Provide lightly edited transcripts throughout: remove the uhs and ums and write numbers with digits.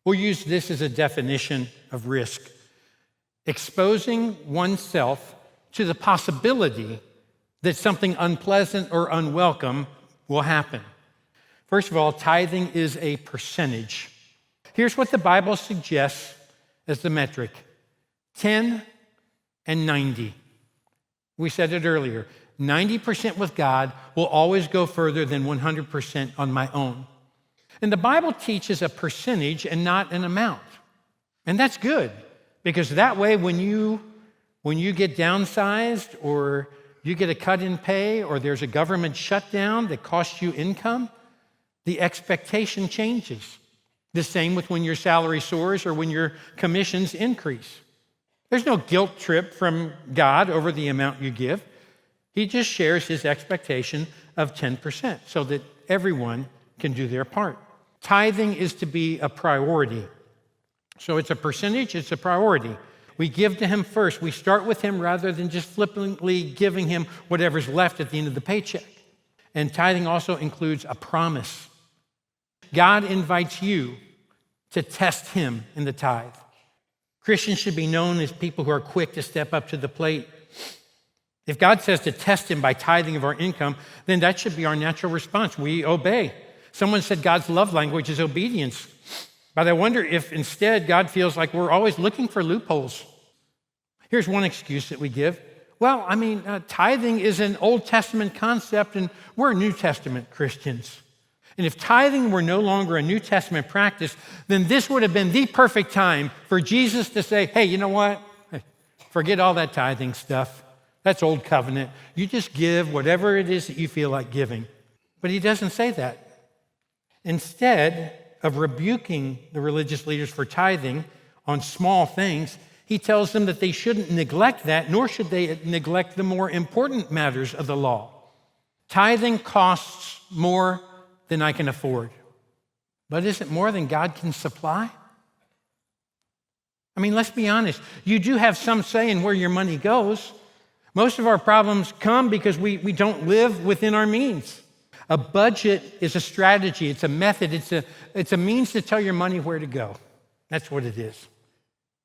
We'll use this as a definition of risk: exposing oneself to the possibility that something unpleasant or unwelcome will happen. First of all, tithing is a percentage. Here's what the Bible suggests as the metric: 10 and 90. We said it earlier. 90% with God will always go further than 100% on my own. And the Bible teaches a percentage and not an amount. And that's good, because that way when you get downsized, or you get a cut in pay, or there's a government shutdown that costs you income, the expectation changes. The same with when your salary soars or when your commissions increase. There's no guilt trip from God over the amount you give. He just shares his expectation of 10% so that everyone can do their part. Tithing is to be a priority. So it's a percentage, it's a priority. We give to him first. We start with him rather than just flippantly giving him whatever's left at the end of the paycheck. And tithing also includes a promise. God invites you to test him in the tithe. Christians should be known as people who are quick to step up to the plate. If God says to test him by tithing of our income, then that should be our natural response. We obey. Someone said God's love language is obedience. But I wonder if instead God feels like we're always looking for loopholes. Here's one excuse that we give. Well, tithing is an Old Testament concept, and we're New Testament Christians. And if tithing were no longer a New Testament practice, then this would have been the perfect time for Jesus to say, hey, you know what? Forget all that tithing stuff. That's old covenant. You just give whatever it is that you feel like giving. But he doesn't say that. Instead of rebuking the religious leaders for tithing on small things, he tells them that they shouldn't neglect that, nor should they neglect the more important matters of the law. Tithing costs more than I can afford. But is it more than God can supply? Let's be honest. You do have some say in where your money goes. Most of our problems come because we don't live within our means. A budget is a strategy. It's a method. It's a means to tell your money where to go. That's what it is.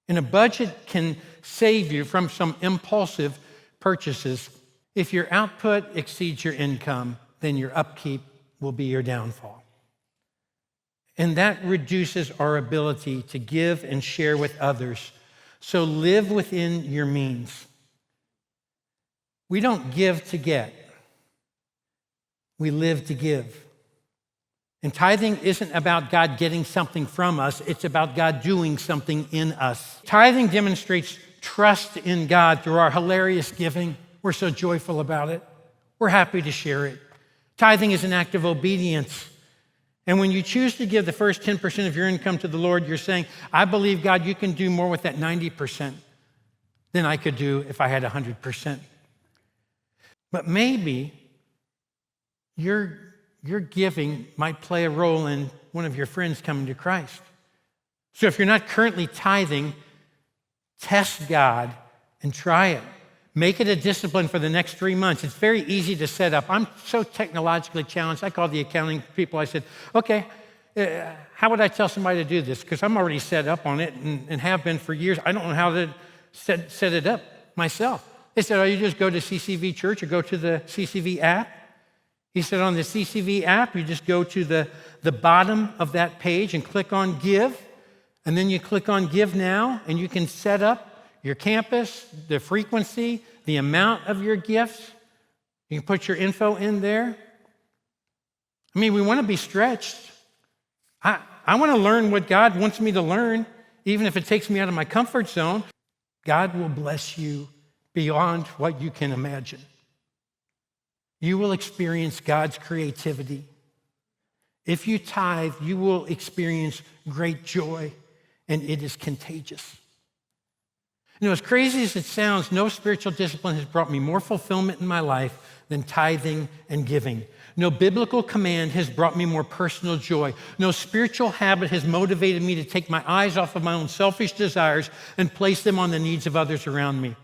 And a budget can save you from some impulsive purchases. If your output exceeds your income, then your upkeep will be your downfall. And that reduces our ability to give and share with others. So live within your means. We don't give to get. We live to give. And tithing isn't about God getting something from us. It's about God doing something in us. Tithing demonstrates trust in God through our hilarious giving. We're so joyful about it. We're happy to share it. Tithing is an act of obedience. And when you choose to give the first 10% of your income to the Lord, you're saying, I believe, God, you can do more with that 90% than I could do if I had 100%. But maybe your giving might play a role in one of your friends coming to Christ. So if you're not currently tithing, test God and try it. Make it a discipline for the next 3 months. It's very easy to set up. I'm so technologically challenged. I called the accounting people. I said, okay, how would I tell somebody to do this? Because I'm already set up on it and have been for years. I don't know how to set it up myself. They said, oh, you just go to CCV Church or go to the CCV app. He said, on the CCV app, you just go to the bottom of that page and click on Give. And then you click on Give Now, and you can set up your campus, the frequency, the amount of your gifts. You can put your info in there. We want to be stretched. I want to learn what God wants me to learn, even if it takes me out of my comfort zone. God will bless you beyond what you can imagine. You will experience God's creativity. If you tithe, you will experience great joy, and it is contagious. As crazy as it sounds, no spiritual discipline has brought me more fulfillment in my life than tithing and giving. No biblical command has brought me more personal joy. No spiritual habit has motivated me to take my eyes off of my own selfish desires and place them on the needs of others around me.